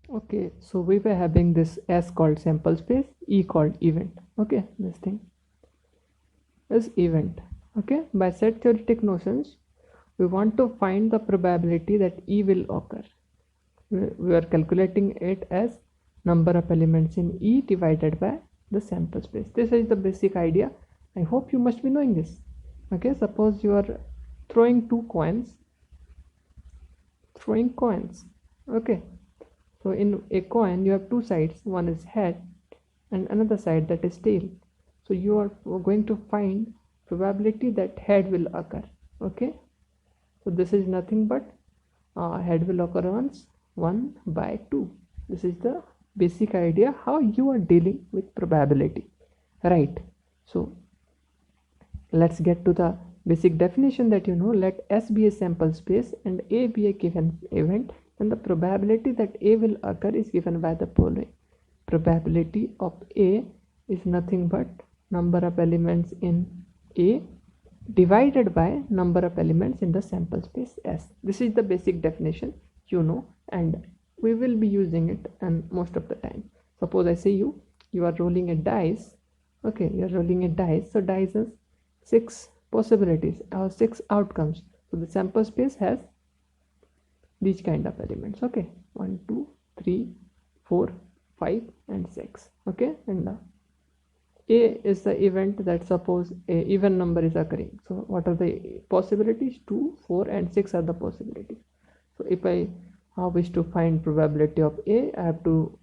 Okay, so we were having this S called sample space, E called event. Okay, this thing is event. Okay, by set theoretic notions, we want to find the probability that E will occur. We are calculating it as number of elements in E divided by the sample space. This is the basic idea. I hope you must be knowing this. Okay, suppose you are throwing coins. Okay, so in a coin you have two sides, one is head and another side that is tail. So you are going to find probability that head will occur. Okay, so this is nothing but head will occur once 1 by 2. This is the basic idea how you are dealing with probability, right? So let's get to the basic definition that you know. Let S be a sample space and A be a given event, and the probability that A will occur is given by the following. Probability of A is nothing but number of elements in A divided by number of elements in the sample space S. This is the basic definition, you know, and we will be using it and most of the time. Suppose I say you are rolling a dice. Okay, you are rolling a dice. So dice is 6 possibilities or 6 outcomes. So the sample space has these kind of elements. Okay, 1 2 3 4 5 and 6. Okay, and A is the event that suppose a even number is occurring. So what are the possibilities? 2 4 and 6 are the possibilities. So if I wish to find probability of A, I have to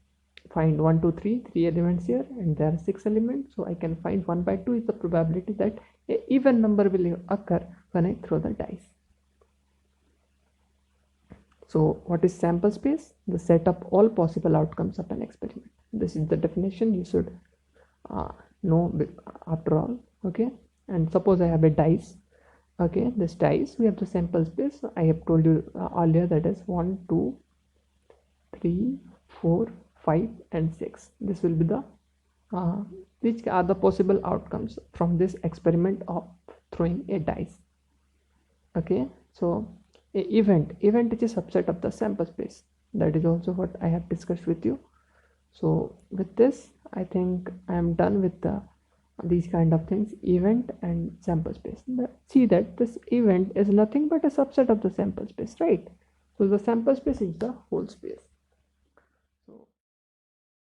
find 1 2 3 elements here, and there are 6 elements. So I can find 1 by 2 is the probability that a even number will occur when I throw the dice. So what is sample space? The set of all possible outcomes of an experiment. This is the definition you should know after all. Okay, and suppose I have a dice. Okay, this dice, we have the sample space. I have told you earlier, that is 1 2 3 4 5 and 6. This will be the which are the possible outcomes from this experiment of throwing a dice. Okay, so a event is a subset of the sample space. That is also what I have discussed with you. So with this, I think I am done with these kind of things, event and sample space. See that this event is nothing but a subset of the sample space, right? So the sample space is the whole space.